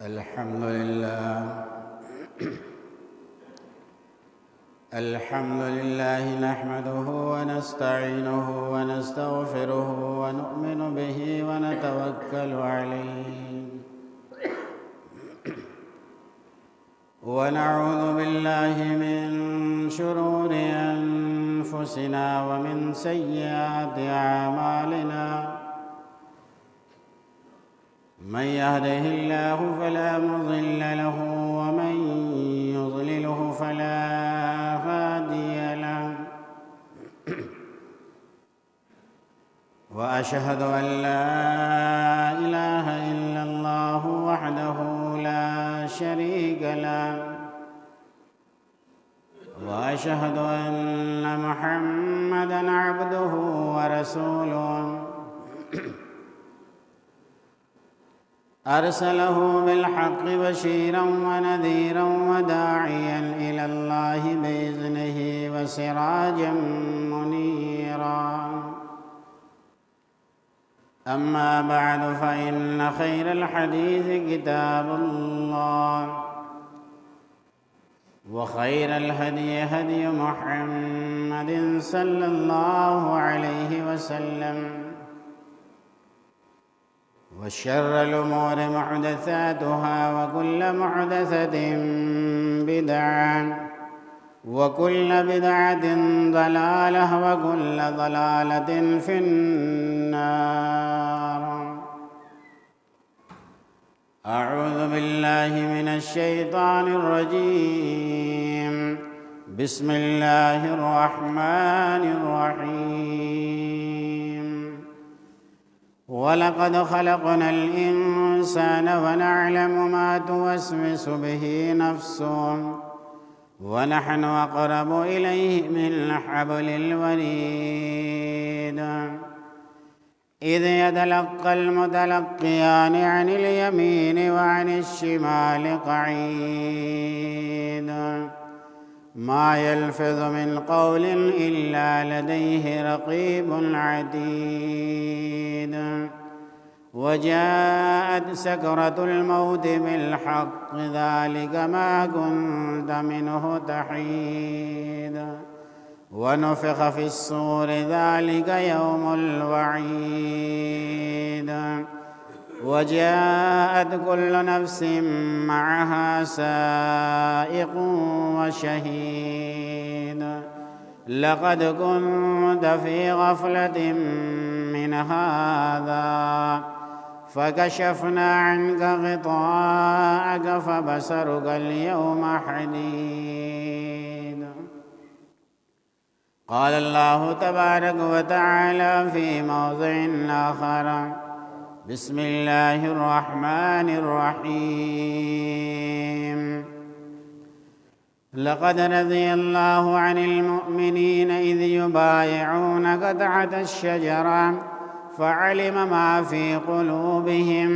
الحمد لله نحمده ونستعينه ونستغفره ونؤمن به ونتوكل عليه ونعوذ بالله من شرور أنفسنا ومن سيئات أعمالنا من يهده الله فلا مضل له ومن يضلله فلا هادي له وأشهد أن لا إله إلا الله وحده لا شريك له وأشهد أن محمدًا عبده ورسوله أرسله بالحق بشيرا ونذيرا وداعيا إلى الله بإذنه وسراجا منيرا أما بعد فإن خير الحديث كتاب الله وخير الهدي هدي محمد صلى الله عليه وسلم وشر الأمور محدثاتها وكل محدثة بدعة وكل بدعة ضلالة وكل ضلالة في النار. أعوذ بالله من الشيطان الرجيم. بسم الله الرحمن الرحيم. ولقد خلقنا الإنسان ونعلم ما توسوس به نفسه ونحن أقرب إليه من حبل الوريد إذ يتلقى المتلقيان عن اليمين وعن الشمال قعيد ما يلفظ من قول إلا لديه رقيب عتيد وجاءت سكرة الموت بالحق ذلك ما كنت منه تحيد ونفخ في الصور ذلك يوم الوعيد وجاءت كل نفس معها سائق وشهيد لقد كنت في غفلة من هذا فكشفنا عنك غطاءك فبصرك اليوم حديد. قال الله تبارك وتعالى في موضع آخر. بسم الله الرحمن الرحيم. لقد رضي الله عن المؤمنين إذ يبايعونك تحت الشجرة فعلم ما في قلوبهم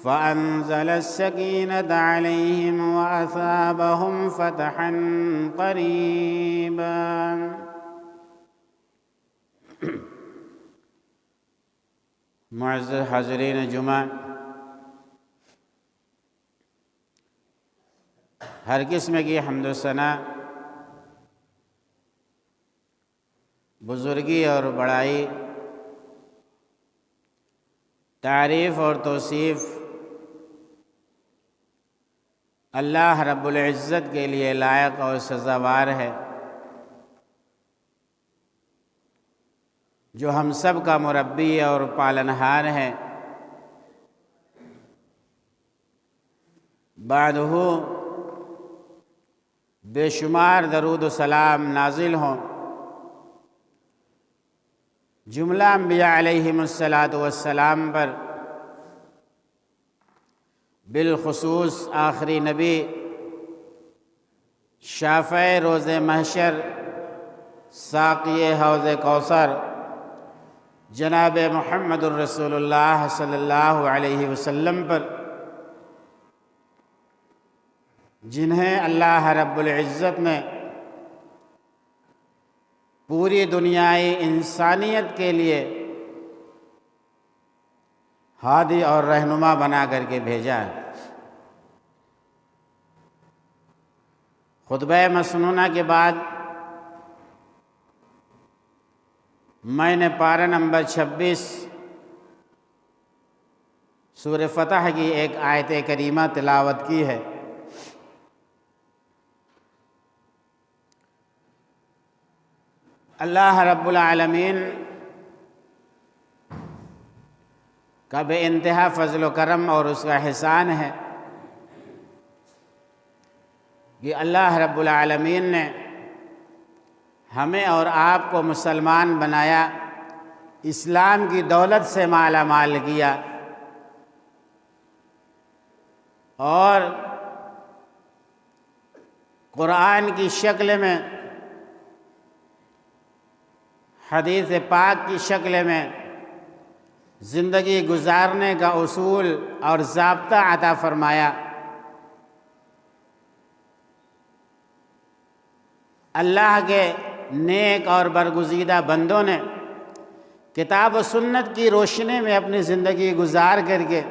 فأنزل السكينة عليهم وأثابهم فتحا قريبا. معزز حاضرین جمعہ، ہر قسم کی حمد و ثنا، بزرگی اور بڑائی، تعریف اور توصیف اللہ رب العزت کے لیے لائق اور سزاوار ہے، جو ہم سب کا مربی اور پالنہار ہے۔ بعدہ بے شمار درود و سلام نازل ہوں جملہ انبیاء علیہم السلام پر، بالخصوص آخری نبی، شافع روز محشر، ساقی حوض کوثر، جناب محمد الرسول اللہ صلی اللہ علیہ وسلم پر، جنہیں اللہ رب العزت نے پوری دنیائے انسانیت کے لیے ہادی اور رہنما بنا کر کے بھیجا ہے۔ خطبہ مسنونہ کے بعد میں نے پارہ نمبر 26 سورہ فتح کی ایک آیت کریمہ تلاوت کی ہے۔ اللہ رب العالمین کا بے انتہا فضل و کرم اور اس کا احسان ہے کہ اللہ رب العالمین نے ہمیں اور آپ کو مسلمان بنایا، اسلام کی دولت سے مالا مال کیا، اور قرآن کی شکل میں، حدیث پاک کی شکل میں زندگی گزارنے کا اصول اور ضابطہ عطا فرمایا۔ اللہ کے نیک اور برگزیدہ بندوں نے کتاب و سنت کی روشنی میں اپنی زندگی گزار کر کے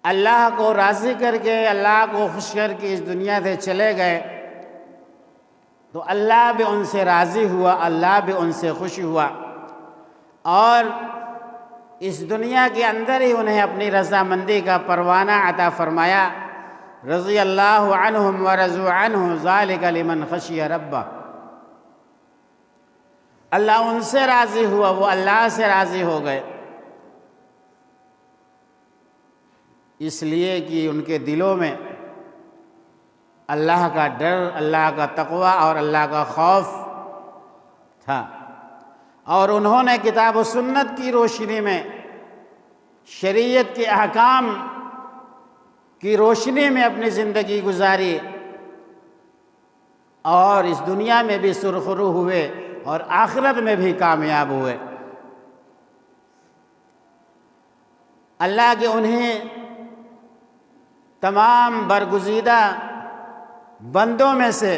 اللہ کو راضی کر کے، اللہ کو خوش کر کے اس دنیا سے چلے گئے، تو اللہ بھی ان سے راضی ہوا، اللہ بھی ان سے خوش ہوا، اور اس دنیا کے اندر ہی انہیں اپنی رضامندی کا پروانہ عطا فرمایا۔ رضی اللہ عنہم ورضوا عنہ ذالک لمن خشی ربہ۔ اللہ ان سے راضی ہوا، وہ اللہ سے راضی ہو گئے، اس لیے کہ ان کے دلوں میں اللہ کا ڈر، اللہ کا تقوی اور اللہ کا خوف تھا، اور انہوں نے کتاب و سنت کی روشنی میں، شریعت کے احکام کی روشنی میں اپنی زندگی گزاری، اور اس دنیا میں بھی سرخرو ہوئے اور آخرت میں بھی کامیاب ہوئے۔ اللہ کے انہیں تمام برگزیدہ بندوں میں سے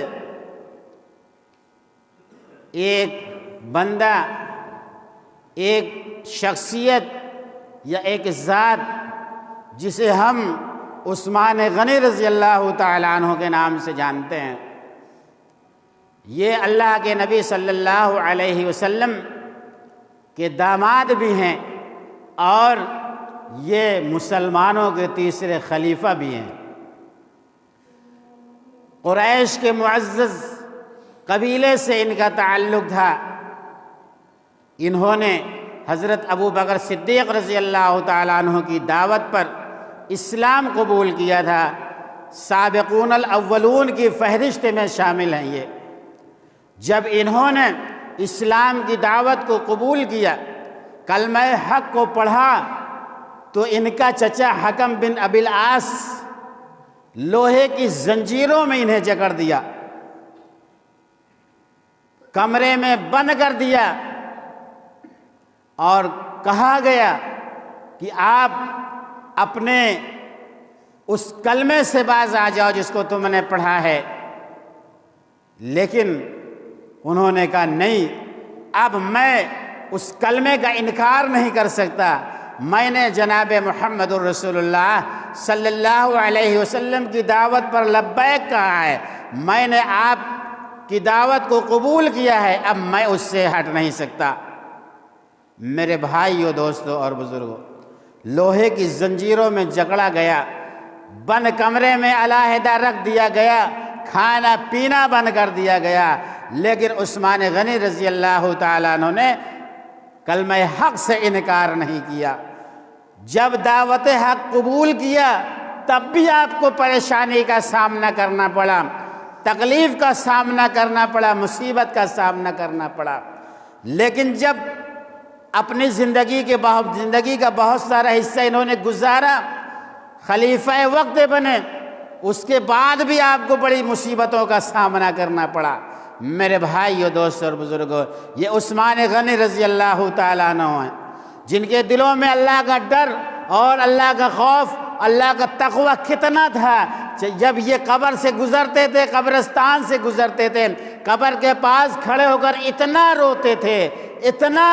ایک بندہ، ایک شخصیت یا ایک ذات جسے ہم عثمان غنی رضی اللہ تعالیٰ عنہ کے نام سے جانتے ہیں، یہ اللہ کے نبی صلی اللہ علیہ وسلم کے داماد بھی ہیں، اور یہ مسلمانوں کے تیسرے خلیفہ بھی ہیں۔ قریش کے معزز قبیلے سے ان کا تعلق تھا۔ انہوں نے حضرت ابو بکر صدیق رضی اللہ تعالیٰ عنہ کی دعوت پر اسلام قبول کیا تھا۔ سابقون الاولون کی فہرست میں شامل ہیں یہ۔ جب انہوں نے اسلام کی دعوت کو قبول کیا، کلمہ حق کو پڑھا، تو ان کا چچا حکم بن ابی العاص لوہے کی زنجیروں میں انہیں جکڑ دیا، کمرے میں بند کر دیا، اور کہا گیا کہ آپ اپنے اس کلمے سے باز آ جاؤ جس کو تم نے پڑھا ہے۔ لیکن انہوں نے کہا نہیں، اب میں اس کلمے کا انکار نہیں کر سکتا، میں نے جناب محمد الرسول اللہ صلی اللہ علیہ وسلم کی دعوت پر لبیک کہا ہے، میں نے آپ کی دعوت کو قبول کیا ہے، اب میں اس سے ہٹ نہیں سکتا۔ میرے بھائیو، دوستو اور بزرگوں، لوہے کی زنجیروں میں جکڑا گیا، بند کمرے میں علیحدہ رکھ دیا گیا، کھانا پینا بند کر دیا گیا، لیکن عثمان غنی رضی اللہ تعالیٰ عنہ نے کلمہ حق سے انکار نہیں کیا۔ جب دعوت حق قبول کیا، تب بھی آپ کو پریشانی کا سامنا کرنا پڑا، تکلیف کا سامنا کرنا پڑا، مصیبت کا سامنا کرنا پڑا، لیکن جب اپنی زندگی کا بہت سارا حصہ انہوں نے گزارا، خلیفہ وقت بنے، اس کے بعد بھی آپ کو بڑی مصیبتوں کا سامنا کرنا پڑا۔ میرے بھائیو، دوستو اور بزرگوں، یہ عثمان غنی رضی اللہ تعالیٰ عنہ ہیں، جن کے دلوں میں اللہ کا ڈر اور اللہ کا خوف، اللہ کا تقوی کتنا تھا۔ جب یہ قبر سے گزرتے تھے، قبرستان سے گزرتے تھے، قبر کے پاس کھڑے ہو کر اتنا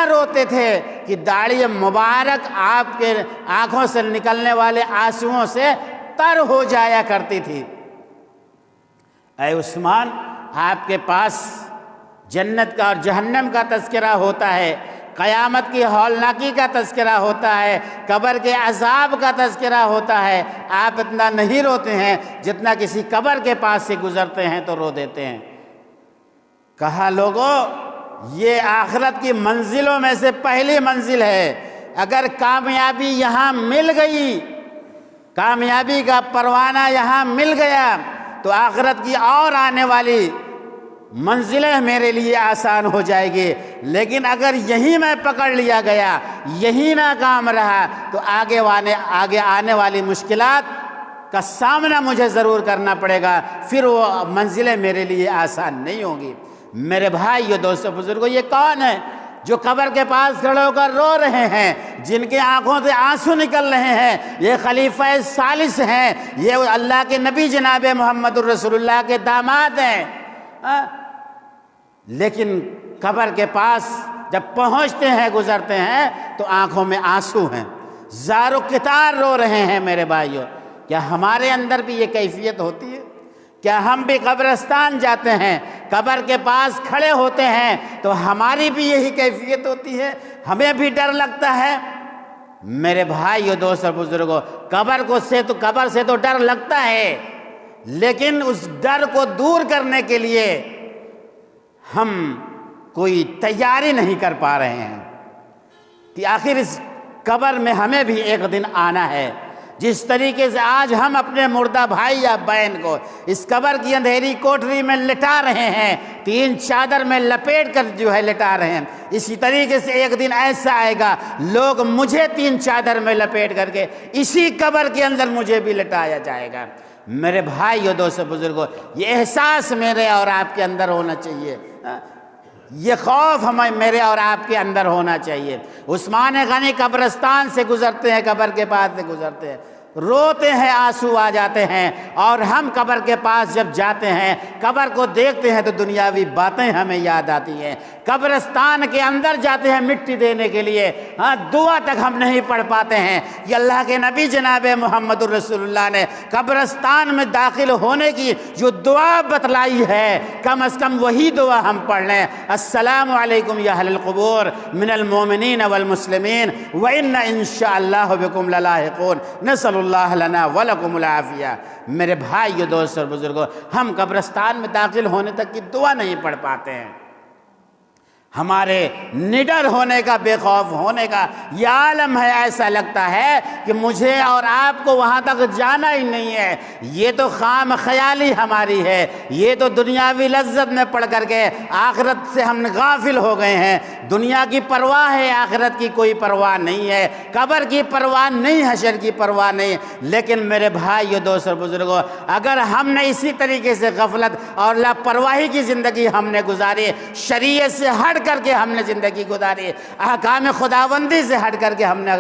روتے تھے کہ داڑھی مبارک آپ کے آنکھوں سے نکلنے والے آنسوؤں سے تر ہو جایا کرتی تھی۔ اے عثمان، آپ کے پاس جنت کا اور جہنم کا تذکرہ ہوتا ہے، قیامت کی ہولناکی کا تذکرہ ہوتا ہے، قبر کے عذاب کا تذکرہ ہوتا ہے، آپ اتنا نہیں روتے ہیں جتنا کسی قبر کے پاس سے گزرتے ہیں تو رو دیتے ہیں۔ کہا لوگوں، یہ آخرت کی منزلوں میں سے پہلی منزل ہے، اگر کامیابی یہاں مل گئی، کامیابی کا پروانہ یہاں مل گیا تو آخرت کی اور آنے والی منزلیں میرے لیے آسان ہو جائے گی، لیکن اگر یہیں میں پکڑ لیا گیا، یہیں ناکام رہا تو آگے آنے والی مشکلات کا سامنا مجھے ضرور کرنا پڑے گا، پھر وہ منزلیں میرے لیے آسان نہیں ہوں گی۔ میرے بھائیو، دوستو، بزرگوں، یہ کون ہے جو قبر کے پاس کھڑے ہو کر رو رہے ہیں، جن کی آنکھوں سے آنسو نکل رہے ہیں؟ یہ خلیفہ ثالث ہیں، یہ اللہ کے نبی جناب محمد الرسول اللہ کے داماد ہیں، لیکن قبر کے پاس جب پہنچتے ہیں، گزرتے ہیں تو آنکھوں میں آنسو ہیں، زار و قطار رو رہے ہیں۔ میرے بھائیو، کیا ہمارے اندر بھی یہ کیفیت ہوتی ہے؟ کیا ہم بھی قبرستان جاتے ہیں، قبر کے پاس کھڑے ہوتے ہیں تو ہماری بھی یہی کیفیت ہوتی ہے؟ ہمیں بھی ڈر لگتا ہے؟ میرے بھائیو، دوست اور بزرگوں، قبر سے تو ڈر لگتا ہے، لیکن اس ڈر کو دور کرنے کے لیے ہم کوئی تیاری نہیں کر پا رہے ہیں کہ آخر اس قبر میں ہمیں بھی ایک دن آنا ہے۔ جس طریقے سے آج ہم اپنے مردہ بھائی یا بہن کو اس قبر کی اندھیری کوٹری میں لٹا رہے ہیں، 3 چادر میں لپیٹ کر لٹا رہے ہیں، اسی طریقے سے ایک دن ایسا آئے گا لوگ مجھے 3 چادر میں لپیٹ کر کے اسی قبر کے اندر مجھے بھی لٹایا جائے گا۔ میرے بھائیو، دوستو، بزرگوں، یہ احساس میرے اور آپ کے اندر ہونا چاہیے، یہ خوف میرے اور آپ کے اندر ہونا چاہیے۔ عثمان غنی قبرستان سے گزرتے ہیں، قبر کے پاس سے گزرتے ہیں، روتے ہیں، آنسو آ جاتے ہیں، اور ہم قبر کے پاس جب جاتے ہیں، قبر کو دیکھتے ہیں تو دنیاوی باتیں ہمیں یاد آتی ہیں۔ قبرستان کے اندر جاتے ہیں مٹی دینے کے لیے، دعا تک ہم نہیں پڑھ پاتے ہیں کہ اللہ کے نبی جناب محمد الرسول اللہ نے قبرستان میں داخل ہونے کی جو دعا بتلائی ہے، کم از کم وہی دعا ہم پڑھ لیں۔ السلام علیکم یا اہل القبور من المؤمنین والمسلمین وَإِنَّ إِن شاء اللہ بكم للاحقون نسأل اللہ لنا ولکم العافیہ۔ میرے بھائیو، دوست اور بزرگوں، ہم قبرستان میں داخل ہونے تک کی دعا نہیں پڑھ پاتے ہیں۔ ہمارے نڈر ہونے کا، بے خوف ہونے کا یہ عالم ہے، ایسا لگتا ہے کہ مجھے اور آپ کو وہاں تک جانا ہی نہیں ہے، یہ تو خام خیالی ہماری ہے، یہ تو دنیاوی لذت میں پڑ کر کے آخرت سے ہم غافل ہو گئے ہیں۔ دنیا کی پرواہ ہے، آخرت کی کوئی پرواہ نہیں ہے، قبر کی پرواہ نہیں، حشر کی پرواہ نہیں۔ لیکن میرے بھائیو، دوست اور بزرگوں، اگر ہم نے اسی طریقے سے غفلت اور لاپرواہی کی زندگی ہم نے گزاری، شریعت سے ہٹ کر کے ہم نے زندگی گزاری، احکام خداوندی سے ہٹ کر کے ہم نے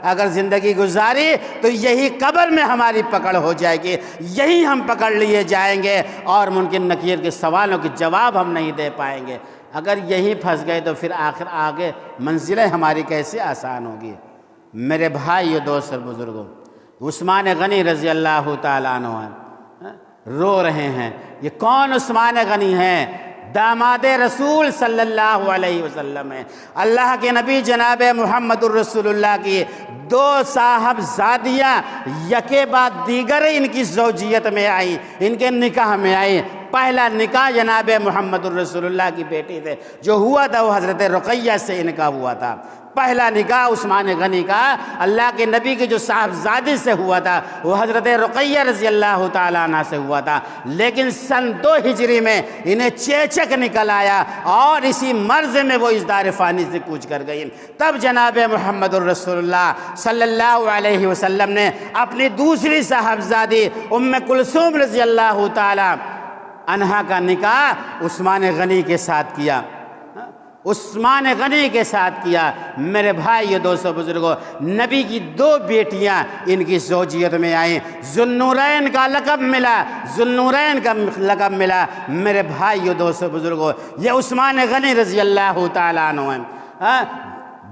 اگر زندگی گزاری تو یہی قبر میں ہماری پکڑ ہو جائے گی، یہی ہم پکڑ لیے جائیں گے اور ممکن نکیر کے سوالوں کے جواب ہم نہیں دے پائیں گے۔ اگر یہی پھنس گئے تو پھر آگے منزلیں ہماری کیسے آسان ہوگی؟ میرے بھائیو، دوست اور بزرگوں، عثمان غنی رضی اللہ تعالیٰ عنہ رو رہے ہیں۔ یہ کون عثمان غنی ہیں؟ داماد رسول صلی اللہ علیہ وسلم ہیں۔ اللہ کے نبی جناب محمد الرسول اللہ کی 2 صاحبزادیاں یکے بعد دیگر ان کی زوجیت میں آئیں، ان کے نکاح میں آئیں۔ پہلا نکاح جناب محمد الرسول اللہ کی بیٹی سے جو ہوا تھا وہ حضرت رقیہ سے ان کا ہوا تھا۔ پہلا نکاح عثمان غنی کا اللہ کے نبی کی جو صاحبزادی سے ہوا تھا وہ حضرت رقیہ رضی اللہ تعالیٰ عنہ سے ہوا تھا، لیکن سن 2 ہجری میں انہیں چیچک نکل آیا اور اسی مرض میں وہ اس دار فانی سے کوچ کر گئی۔ تب جناب محمد الرسول اللہ صلی اللہ علیہ وسلم نے اپنی دوسری صاحبزادی ام کلثوم رضی اللہ تعالیٰ عنہا کا نکاح عثمان غنی کے ساتھ کیا، عثمان غنی کے ساتھ کیا۔ میرے بھائیو، دوستو، بزرگوں، نبی کی 2 بیٹیاں ان کی زوجیت میں آئیں، ذوالنورین کا لقب ملا، ذوالنورین کا لقب ملا۔ میرے بھائیو، دوستو، بزرگوں، یہ عثمان غنی رضی اللہ تعالیٰ عنہ ہیں۔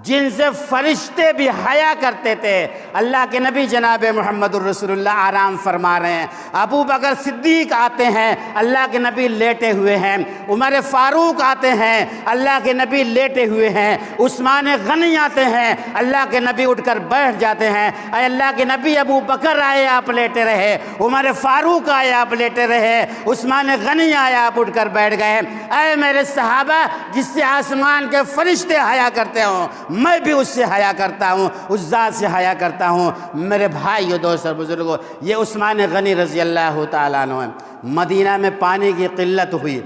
جن سے فرشتے بھی حیا کرتے تھے۔ اللہ کے نبی جناب محمد الرسول اللہ آرام فرما رہے ہیں، ابو بکر صدیق آتے ہیں، اللہ کے نبی لیٹے ہوئے ہیں، عمر فاروق آتے ہیں، اللہ کے نبی لیٹے ہوئے ہیں، عثمان غنی آتے ہیں، اللہ کے نبی اٹھ کر بیٹھ جاتے ہیں۔ اے اللہ کے نبی، ابو بکر آئے آپ لیٹے رہے، عمر فاروق آئے آپ لیٹے رہے، عثمان غنی آئے آپ اٹھ کر بیٹھ گئے۔ اے میرے صحابہ، جس سے آسمان کے فرشتے حیا کرتے ہوں، میں بھی اس سے حیا کرتا ہوں، اس ذات سے حیا کرتا ہوں۔ میرے بھائیو، دوستو اور بزرگوں، یہ عثمان غنی رضی اللہ تعالیٰ عنہ ہیں۔ مدینہ میں پانی کی قلت ہوئی،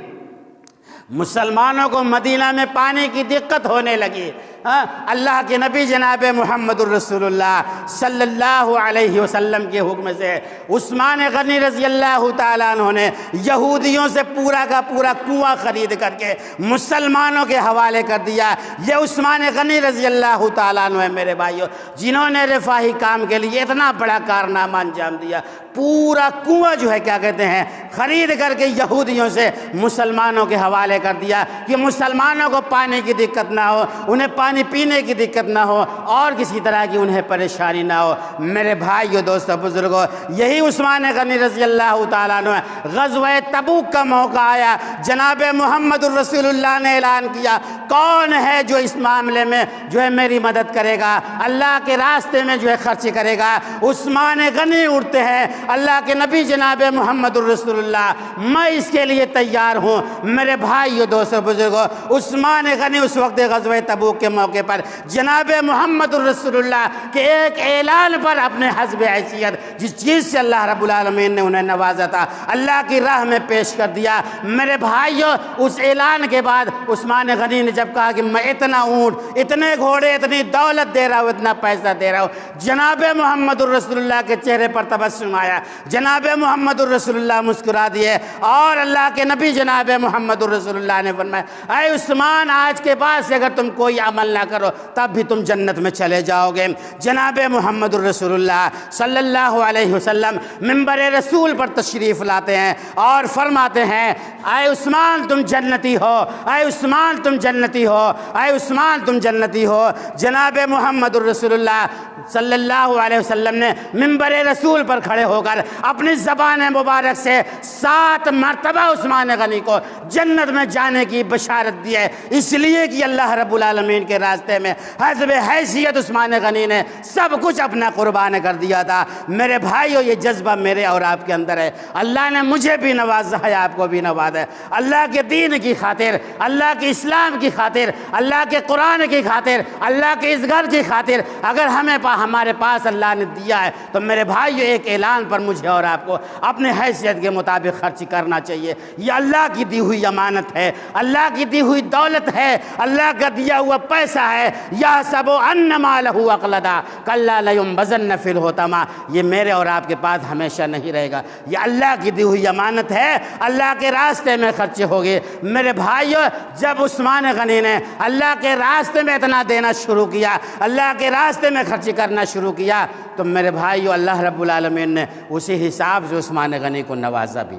مسلمانوں کو مدینہ میں پانی کی دقت ہونے لگی۔ اللہ کے نبی جناب محمد الرسول اللہ صلی اللہ علیہ وسلم کے حکم سے عثمان غنی رضی اللہ تعالیٰ عنہ نے یہودیوں سے پورا کا پورا کنواں خرید کر کے مسلمانوں کے حوالے کر دیا۔ یہ عثمان غنی رضی اللہ تعالیٰ عنہ ہے میرے بھائیوں، جنہوں نے رفاہی کام کے لیے اتنا بڑا کارنامہ انجام دیا۔ پورا کنواں جو ہے کیا کہتے ہیں خرید کر کے یہودیوں سے مسلمانوں کے حوالے کر دیا کہ مسلمانوں کو پانی کی دقت نہ ہو، انہیں پانی پینے کی دقت نہ ہو، اور کسی طرح کی انہیں پریشانی نہ ہو۔ میرے بھائیو، دوستو، بزرگوں، یہی عثمان غنی رضی اللہ تعالیٰ عنہ ہے۔ غزوہ تبوک کا موقع آیا، جناب محمد الرسول اللہ نے اعلان کیا، کون ہے جو اس معاملے میں جو ہے میری مدد کرے گا، اللہ کے راستے میں جو ہے خرچ کرے گا؟ عثمان غنی اٹھتے ہیں، اللہ کے نبی جناب محمد الرسول اللہ، میں اس کے لیے تیار ہوں۔ میرے بھائیو، دوستو، بزرگوں، عثمان غنی اس وقت غزوہ تبوک کے موقع پر جناب محمد الرسول اللہ کے ایک اعلان پر اپنے حسب حیثیت جس چیز سے اللہ رب العالمین نے انہیں نوازا تھا، اللہ کی راہ میں پیش کر دیا۔ میرے بھائیو، اس اعلان کے بعد عثمان غنی نے جب کہا کہ میں اتنا اونٹ، اتنے گھوڑے، اتنی دولت دے رہا ہوں، اتنا پیسہ دے رہا ہوں، جناب محمد الرسول اللہ کے چہرے پر تبسم آیا، جناب محمد الرسول اللہ مسکرا دیے، اور اللہ کے نبی جناب محمد الرسول اللہ نے فرمایا، اے عثمان، آج کے بعد سے اگر تم کوئی عمل نہ کرو تب بھی تم جنت میں چلے جاؤ گے۔ جناب محمد الرسول اللہ صلی اللہ علیہ وسلم منبر رسول پر تشریف لاتے ہیں اور فرماتے ہیں، اے عثمان تم جنتی ہو، اے عثمان تم جنتی ہو، اے عثمان تم جنتی ہو۔ جناب محمد الرسول اللہ صلی اللہ علیہ وسلم نے منبر رسول پر کھڑے ہو کر اپنی زبان مبارک سے 7 مرتبہ عثمان غنی کو جنت میں جانے کی بشارت دی ہے، اس لیے کہ اللہ رب العالمین کے راستے میں حسب حیثیت عثمان غنی نے سب کچھ اپنا قربان کر دیا تھا۔ میرے بھائیو، یہ جذبہ میرے اور آپ کے اندر ہے۔ اللہ نے مجھے بھی نوازا ہے، آپ کو بھی نوازا ہے۔ اللہ کے دین کی خاطر، اللہ کے اسلام کی خاطر، اللہ کے قرآن کی خاطر، اللہ کے اس گھر کی خاطر اگر ہمارے پاس اللہ نے دیا ہے تو میرے بھائیو، ایک اعلان پر مجھے اور آپ کو اپنے حیثیت کے مطابق خرچ کرنا چاہیے۔ یہ اللہ کی دی ہوئی امانت ہے، اللہ کی دی ہوئی دولت ہے، اللہ کا دیا ہوا پیسہ ہے۔ یحسب ان مالہ اخلدا کلا لینبذن فی الحطمہ، یہ میرے اور آپ کے پاس ہمیشہ نہیں رہے گا، یہ اللہ کی دی ہوئی امانت ہے، اللہ کے راستے میں خرچ ہوگی۔ میرے بھائیو، جب عثمان غنی نے اللہ کے راستے میں اتنا دینا شروع کیا، اللہ کے راستے میں خرچ کرنا شروع کیا، تو میرے بھائیو، اللہ رب العالمین نے اسی حساب سے عثمان غنی کو نوازا بھی،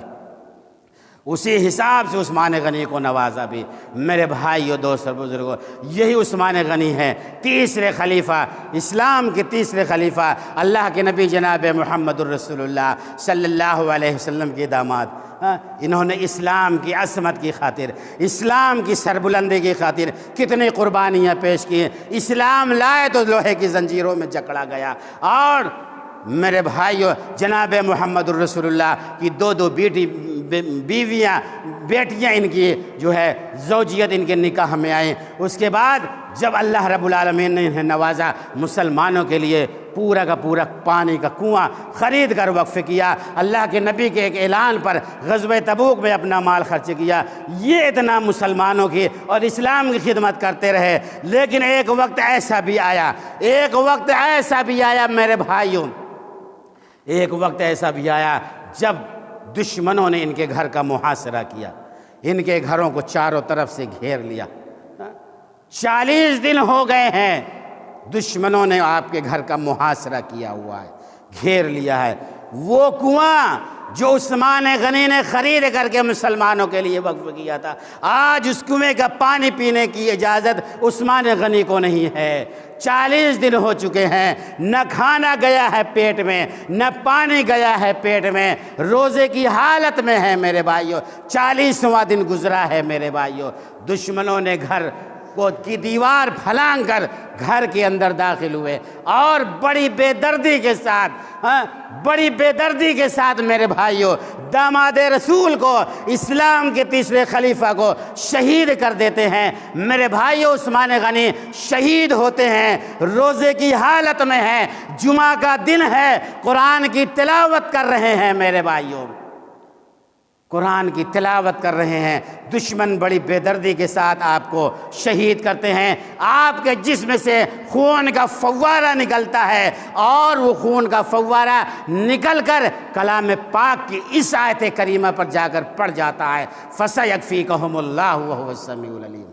اسی حساب سے عثمان غنی کو نوازا بھی۔ میرے بھائیو، دوستو، بزرگوں، یہی عثمان غنی ہے، تیسرے خلیفہ، اسلام کے تیسرے خلیفہ، اللہ کے نبی جناب محمد الرسول اللہ صلی اللہ علیہ وسلم کے داماد۔ انہوں نے اسلام کی عظمت کی خاطر، اسلام کی سربلندی کی خاطر کتنی قربانیاں پیش کی۔ اسلام لائے تو لوہے کی زنجیروں میں جکڑا گیا، اور میرے بھائیو، جناب محمد الرسول اللہ کی 2 بیٹیاں ان کی جو ہے زوجیت ان کے نکاح میں آئیں۔ اس کے بعد جب اللہ رب العالمین نے انہیں نوازا، مسلمانوں کے لیے پورا کا پورا پانی کا کنواں خرید کر وقف کیا، اللہ کے نبی کے ایک اعلان پر غزوہ تبوک میں اپنا مال خرچ کیا۔ یہ اتنا مسلمانوں کی اور اسلام کی خدمت کرتے رہے، لیکن ایک وقت ایسا بھی آیا، ایک وقت ایسا بھی آیا میرے بھائیوں، ایک وقت ایسا بھی آیا جب دشمنوں نے ان کے گھر کا محاصرہ کیا، ان کے گھروں کو چاروں طرف سے گھیر لیا۔ 40 دن ہو گئے ہیں دشمنوں نے آپ کے گھر کا محاصرہ کیا ہوا ہے، گھیر لیا ہے۔ وہ کنواں جو عثمان غنی نے خرید کر کے مسلمانوں کے لیے وقف کیا تھا، آج اس کنویں کا پانی پینے کی اجازت عثمان غنی کو نہیں ہے۔ 40 دن ہو چکے ہیں، نہ کھانا گیا ہے پیٹ میں، نہ پانی گیا ہے پیٹ میں، روزے کی حالت میں ہے میرے بھائیوں۔ 40واں دن گزرا ہے میرے بھائیوں، دشمنوں نے گھر کی دیوار پھلانگ کر گھر کے اندر داخل ہوئے اور بڑی بے دردی کے ساتھ میرے بھائیوں داماد رسول کو، اسلام کے تیسرے خلیفہ کو شہید کر دیتے ہیں۔ میرے بھائیوں عثمان غنی شہید ہوتے ہیں، روزے کی حالت میں ہیں، جمعہ کا دن ہے، قرآن کی تلاوت کر رہے ہیں میرے بھائیوں، قرآن کی تلاوت کر رہے ہیں۔ دشمن بڑی بے دردی کے ساتھ آپ کو شہید کرتے ہیں، آپ کے جسم سے خون کا فوارہ نکلتا ہے اور وہ خون کا فوارہ نکل کر کلام پاک کی اس آیت کریمہ پر جا کر پڑ جاتا ہے، فَسَيَكْفِيكَهُمُ اللَّهُ وَهُوَ السَّمِيعُ الْعَلِيمُ۔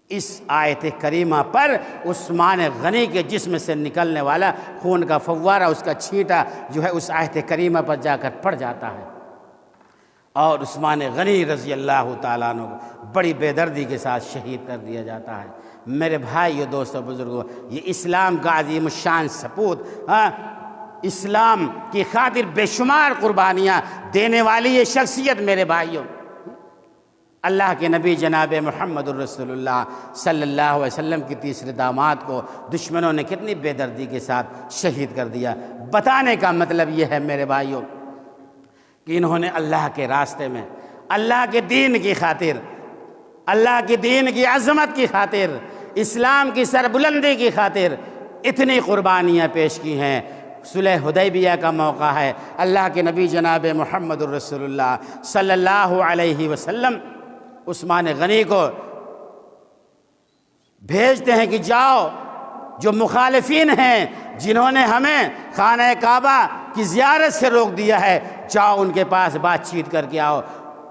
اس آیت کریمہ پر عثمان غنی کے جسم سے نکلنے والا خون کا فوارہ، اس کا چھینٹا جو ہے اس آیت کریمہ پر جا کر پڑ جاتا ہے اور عثمان غنی رضی اللہ تعالیٰ عنہ کو بڑی بے دردی کے ساتھ شہید کر دیا جاتا ہے۔ میرے بھائیو، دوستو، بزرگوں، یہ اسلام کا عظیم الشان سپوت، اسلام کی خاطر بے شمار قربانیاں دینے والی یہ شخصیت میرے بھائیو، اللہ کے نبی جناب محمد الرسول اللہ صلی اللہ علیہ وسلم کی تیسرے داماد کو دشمنوں نے کتنی بے دردی کے ساتھ شہید کر دیا۔ بتانے کا مطلب یہ ہے میرے بھائیو کہ انہوں نے اللہ کے راستے میں، اللہ کے دین کی خاطر، اللہ کے دین کی عظمت کی خاطر، اسلام کی سربلندی کی خاطر اتنی قربانیاں پیش کی ہیں۔ صلح حدیبیہ کا موقع ہے، اللہ کے نبی جناب محمد الرسول اللہ صلی اللہ علیہ وسلم عثمان غنی کو بھیجتے ہیں کہ جاؤ، جو مخالفین ہیں، جنہوں نے ہمیں خانہ کعبہ کی زیارت سے روک دیا ہے، جاؤ ان کے پاس بات چیت کر کے آؤ۔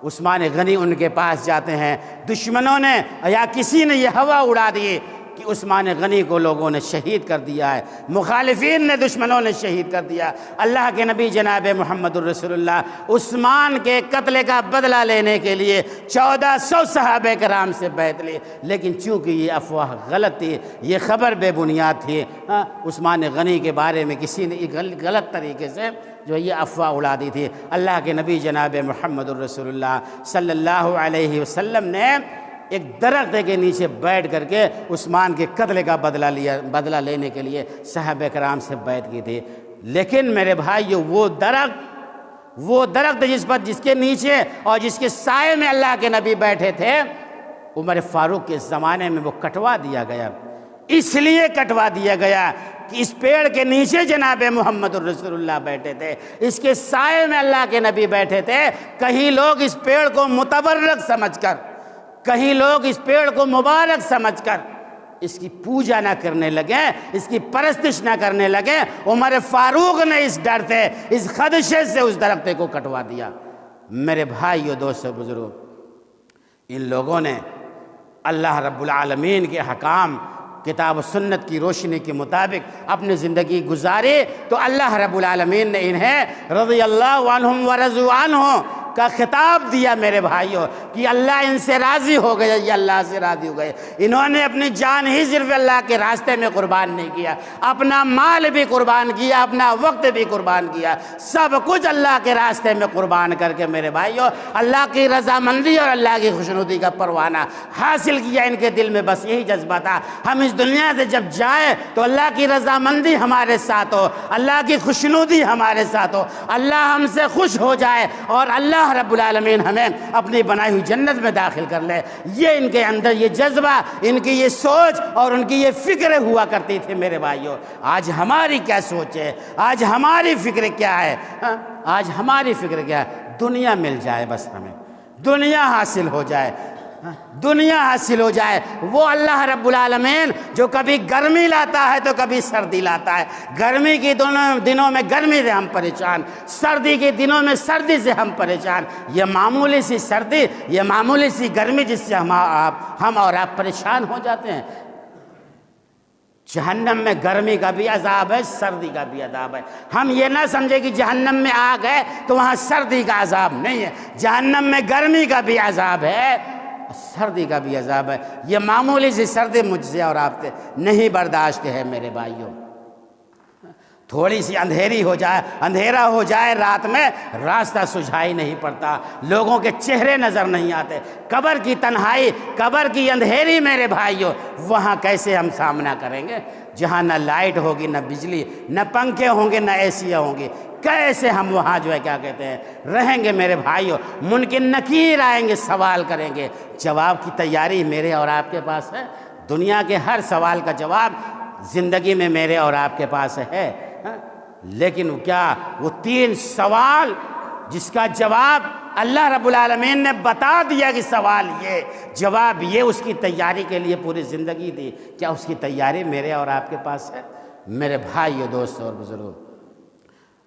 عثمان غنی ان کے پاس جاتے ہیں، دشمنوں نے یا کسی نے یہ ہوا اڑا دی کہ عثمان غنی کو لوگوں نے شہید کر دیا ہے، مخالفین نے، دشمنوں نے شہید کر دیا۔ اللہ کے نبی جناب محمد الرسول اللہ عثمان کے قتل کا بدلہ لینے کے لیے 1400 صحابہ کرام سے بیعت لی، لیکن چونکہ یہ افواہ غلط تھی، یہ خبر بے بنیاد تھی، عثمان غنی کے بارے میں کسی نے غلط طریقے سے جو یہ افواہ اڑا دی تھی، اللہ کے نبی جناب محمد الرسول اللہ صلی اللہ علیہ وسلم نے ایک درخت کے نیچے بیٹھ کر کے عثمان کے قتل کا بدلہ لینے کے لیے صحابہ کرام سے بیعت کی تھی۔ لیکن میرے بھائیو، وہ درخت جس کے نیچے اور جس کے سائے میں اللہ کے نبی بیٹھے تھے، عمر فاروق کے زمانے میں وہ کٹوا دیا گیا۔ اس لیے کٹوا دیا گیا کہ اس پیڑ کے نیچے جناب محمد الرسول اللہ بیٹھے تھے، اس کے سائے میں اللہ کے نبی بیٹھے تھے، کہیں لوگ اس پیڑ کو متبرک سمجھ کر، کہیں لوگ اس پیڑ کو مبارک سمجھ کر اس کی پوجا نہ کرنے لگے، اس کی پرستش نہ کرنے لگے، عمر فاروق نے اس ڈر سے، اس خدشے سے اس درخت کو کٹوا دیا۔ میرے بھائیو، دوستو، بزرگوں، ان لوگوں نے اللہ رب العالمین کے حکام، کتاب و سنت کی روشنی کے مطابق اپنی زندگی گزاری تو اللہ رب العالمین نے انہیں رضی اللہ عنہم ورضوا عنہ کا خطاب دیا میرے بھائیوں کہ اللہ ان سے راضی ہو گئے، یہ اللہ سے راضی ہو گئے۔ انہوں نے اپنی جان ہی صرف اللہ کے راستے میں قربان نہیں کیا، اپنا مال بھی قربان کیا، اپنا وقت بھی قربان کیا، سب کچھ اللہ کے راستے میں قربان کر کے میرے بھائیوں اللہ کی رضامندی اور اللہ کی خوشنودی کا پروانہ حاصل کیا۔ ان کے دل میں بس یہی جذبہ تھا، ہم اس دنیا سے جب جائیں تو اللہ کی رضامندی ہمارے ساتھ ہو، اللہ کی خوشنودی ہمارے ساتھ ہو، اللہ ہم سے خوش ہو جائے اور اللہ رب العالمین ہمیں اپنی بنائی ہوئی جنت میں داخل کر لے۔ یہ ان کے اندر یہ جذبہ، ان کی یہ سوچ اور ان کی یہ فکر ہوا کرتی تھی میرے بھائیوں۔ آج ہماری کیا سوچ ہے؟ آج ہماری فکر کیا ہے؟ آج ہماری فکر کیا ہے؟ دنیا مل جائے، بس ہمیں دنیا حاصل ہو جائے، دنیا حاصل ہو جائے۔ وہ اللہ رب العالمین جو کبھی گرمی لاتا ہے تو کبھی سردی لاتا ہے، گرمی کے دنوں میں گرمی سے ہم پریشان، سردی کے دنوں میں سردی سے ہم پریشان۔ یہ معمولی سی سردی، یہ معمولی سی گرمی جس سے ہم اور آپ پریشان ہو جاتے ہیں، جہنم میں گرمی کا بھی عذاب ہے، سردی کا بھی عذاب ہے۔ ہم یہ نہ سمجھے کہ جہنم میں آگ ہے تو وہاں سردی کا عذاب نہیں ہے، جہنم میں گرمی کا بھی عذاب ہے، سردی کا بھی عذاب ہے۔ یہ معمولی سی سردی مجھ سے اور آپ سے نہیں برداشت ہے میرے بھائیوں۔ تھوڑی سی اندھیرا ہو جائے رات میں، راستہ سجھائی نہیں پڑتا، لوگوں کے چہرے نظر نہیں آتے۔ قبر کی تنہائی، قبر کی اندھیری میرے بھائیوں، وہاں کیسے ہم سامنا کریں گے؟ جہاں نہ لائٹ ہوگی، نہ بجلی، نہ پنکھے ہوں گے، نہ ایسیاں ہوں گی، کیسے ہم وہاں کیا کہتے ہیں رہیں گے میرے بھائیوں؟ منکر نکیر آئیں گے، سوال کریں گے، جواب کی تیاری میرے اور آپ کے پاس ہے۔ دنیا کے ہر سوال کا جواب زندگی میں میرے اور آپ کے پاس ہے، لیکن کیا وہ 3 سوال جس کا جواب اللہ رب العالمین نے بتا دیا کہ سوال یہ، جواب یہ، اس کی تیاری کے لیے پوری زندگی دی، کیا اس کی تیاری میرے اور آپ کے پاس ہے؟ میرے بھائیو، دوستو اور بزرگوں،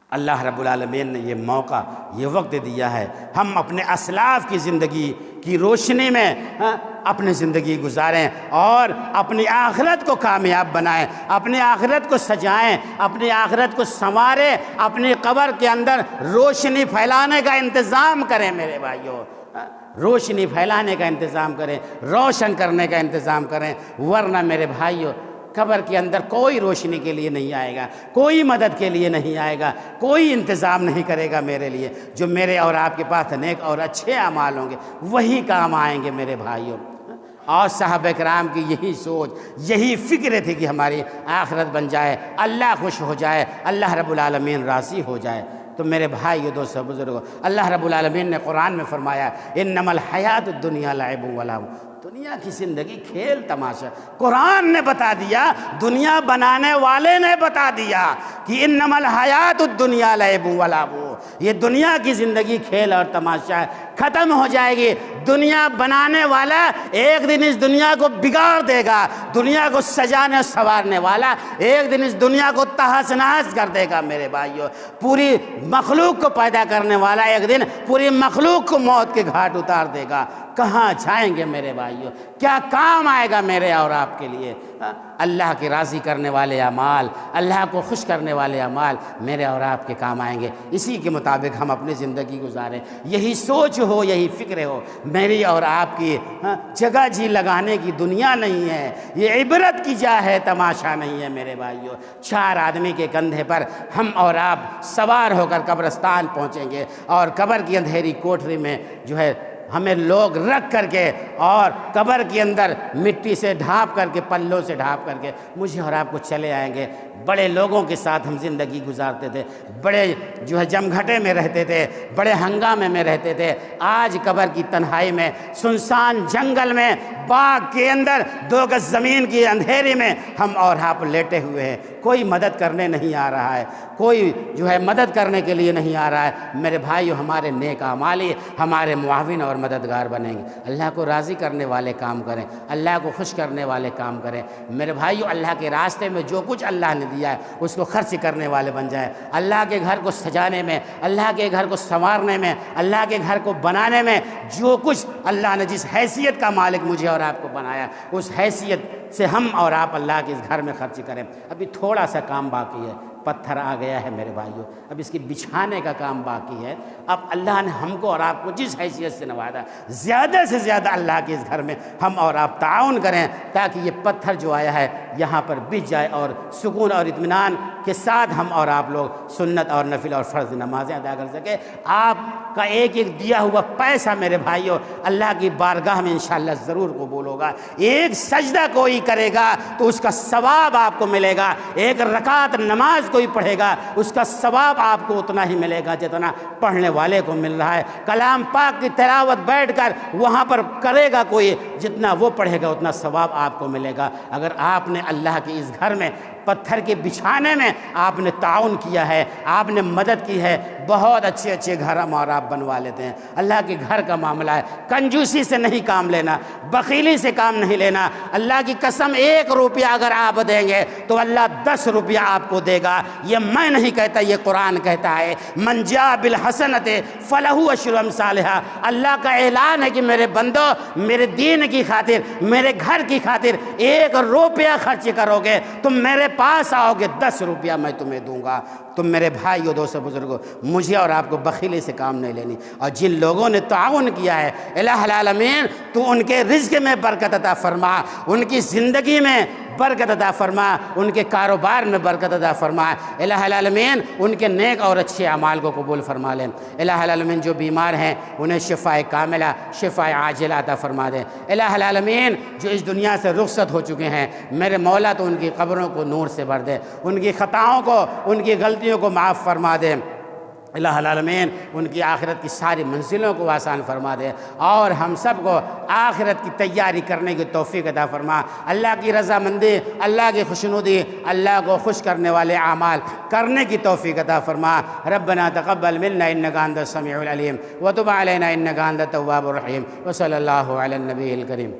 اللہ رب العالمین نے یہ موقع، یہ وقت دیا ہے، ہم اپنے اسلاف کی زندگی کی روشنی میں اپنی زندگی گزاریں اور اپنی آخرت کو کامیاب بنائیں، اپنی آخرت کو سجائیں، اپنی آخرت کو سنواریں، اپنی قبر کے اندر روشنی پھیلانے کا انتظام کریں میرے بھائیوں، روشنی پھیلانے کا انتظام کریں، روشن کرنے کا انتظام کریں، ورنہ میرے بھائیوں قبر کے اندر کوئی روشنی کے لیے نہیں آئے گا، کوئی مدد کے لیے نہیں آئے گا، کوئی انتظام نہیں کرے گا میرے لیے۔ جو میرے اور آپ کے پاس نیک اور اچھے اعمال ہوں گے وہی کام آئیں گے میرے بھائیوں۔ اور صحابہ کرام کی یہی سوچ، یہی فکر تھی کہ ہماری آخرت بن جائے، اللہ خوش ہو جائے، اللہ رب العالمین راضی ہو جائے۔ تو میرے بھائیو، دوستو، بزرگوں، اللہ رب العالمین نے قرآن میں فرمایا انما الحیات الدنیا لعب و لہو، دنیا کی زندگی کھیل تماشا۔ قرآن نے بتا دیا، دنیا بنانے والے نے بتا دیا کہ انما الحیات الدنیا لعب و لہو، یہ دنیا کی زندگی کھیل اور تماشا ہے، ختم ہو جائے گی۔ دنیا بنانے والا ایک دن اس دنیا کو بگاڑ دے گا، دنیا کو سجانے اور سنوارنے والا ایک دن اس دنیا کو تہس نہس کر دے گا میرے بھائیو۔ پوری مخلوق کو پیدا کرنے والا ایک دن پوری مخلوق کو موت کے گھاٹ اتار دے گا۔ کہاں جائیں گے میرے بھائیو؟ کیا کام آئے گا میرے اور آپ کے لیے؟ اللہ کے راضی کرنے والے اعمال، اللہ کو خوش کرنے والے اعمال میرے اور آپ کے کام آئیں گے۔ اسی کے مطابق ہم اپنی زندگی گزاریں، یہی سوچ ہو، یہی فکر ہو۔ میری اور آپ کی جگہ جی لگانے کی دنیا نہیں ہے، یہ عبرت کی جا ہے، تماشا نہیں ہے میرے بھائیو۔ 4 آدمی کے کندھے پر ہم اور آپ سوار ہو کر قبرستان پہنچیں گے، اور قبر کی اندھیری کوٹری میں ہمیں لوگ رکھ کر کے اور قبر کے اندر مٹی سے ڈھانپ کر کے، پلوں سے ڈھانپ کر کے مجھے اور آپ کو چلے آئیں گے۔ بڑے لوگوں کے ساتھ ہم زندگی گزارتے تھے، بڑے جمگھٹے میں رہتے تھے، بڑے ہنگامے میں رہتے تھے۔ آج قبر کی تنہائی میں، سنسان جنگل میں، باغ کے اندر 2 گز زمین کی اندھیری میں ہم اور آپ لیٹے ہوئے ہیں۔ کوئی مدد کرنے نہیں آ رہا ہے، کوئی مدد کرنے کے لیے نہیں آ رہا ہے۔ میرے بھائیو، ہمارے نیک اعمال ہمارے معاون اور مددگار بنیں گے۔ اللہ کو راضی کرنے والے کام کریں، اللہ کو خوش کرنے والے کام کریں میرے بھائیو۔ اللہ کے راستے میں جو کچھ اللہ نے دیا ہے اس کو خرچ کرنے والے بن جائیں۔ اللہ کے گھر کو سجانے میں، اللہ کے گھر کو سنوارنے میں، اللہ کے گھر کو بنانے میں، جو کچھ اللہ نے جس حیثیت کا مالک مجھے اور آپ کو بنایا، اس حیثیت سے ہم اور آپ اللہ کے اس گھر میں خرچ کریں۔ ابھی تھوڑا سا کام باقی ہے، پتھر آ گیا ہے میرے بھائیوں، اب اس کی بچھانے کا کام باقی ہے۔ اب اللہ نے ہم کو اور آپ کو جس حیثیت سے نوازا، زیادہ سے زیادہ اللہ کے اس گھر میں ہم اور آپ تعاون کریں تاکہ یہ پتھر جو آیا ہے یہاں پر بچ جائے، اور سکون اور اطمینان کے ساتھ ہم اور آپ لوگ سنت اور نفل اور فرض نمازیں ادا کر سکیں۔ آپ کا ایک ایک دیا ہوا پیسہ میرے بھائیوں اللہ کی بارگاہ میں انشاءاللہ ضرور قبول ہوگا۔ ایک سجدہ کوئی کرے گا تو اس کا ثواب آپ کو ملے گا، ایک رکعت نماز کوئی پڑھے گا اس کا ثواب آپ کو اتنا ہی ملے گا جتنا پڑھنے والے کو مل رہا ہے۔ کلام پاک کی تلاوت بیٹھ کر وہاں پر کرے گا کوئی، جتنا وہ پڑھے گا اتنا ثواب آپ کو ملے گا۔ اگر آپ نے اللہ کے اس گھر میں پتھر کے بچھانے میں آپ نے تعاون کیا ہے، آپ نے مدد کی ہے، بہت اچھے اچھے گھر ہم اور آپ بنوا لیتے ہیں۔ اللہ کے گھر کا معاملہ ہے، کنجوسی سے نہیں کام لینا، بخیلی سے کام نہیں لینا۔ اللہ کی قسم 1 روپیہ اگر آپ دیں گے تو اللہ 10 روپیہ آپ کو دے گا۔ یہ میں نہیں کہتا، یہ قرآن کہتا ہے، من جاء بالحسنۃ فلہ عشر امثالھا۔ اللہ کا اعلان ہے کہ میرے بندو، میرے دین کی خاطر، میرے گھر کی خاطر 1 روپیہ خرچ کرو گے، تم میرے پاس آؤ گے، 10 روپیہ میں تمہیں دوں گا۔ تم میرے بھائیو، دوستو، بزرگو، مجھے اور آپ کو بخیلی سے کام نہیں لینی۔ اور جن لوگوں نے تعاون کیا ہے، الہ العالمین تو ان کے رزق میں برکت عطا فرما، ان کی زندگی میں برکت عطا فرما، ان کے کاروبار میں برکت عطا فرما۔ الہ العالمین ان کے نیک اور اچھے اعمال کو قبول فرما لیں۔ الہ العالمین جو بیمار ہیں انہیں شفائے کاملہ، شفائے عاجلہ عطا فرما دیں۔ الہ العالمین جو اس دنیا سے رخصت ہو چکے ہیں، میرے مولا تو ان کی قبروں کو نور سے بھر دے، ان کی خطاؤں کو، ان کی غلطیوں کو معاف فرما دے۔ الہ العالمین ان کی آخرت کی ساری منزلوں کو آسان فرما دے، اور ہم سب کو آخرت کی تیاری کرنے کی توفیق عطا فرما۔ اللہ کی رضامندی، اللہ کی خوشنودی، اللہ کو خوش کرنے والے اعمال کرنے کی توفیق عطا فرما۔ ربنا تقبل منا انک انت السمیع العلیم وتب علینا انک انت التواب الرحیم، وصلی اللہ علی النبی الکریم۔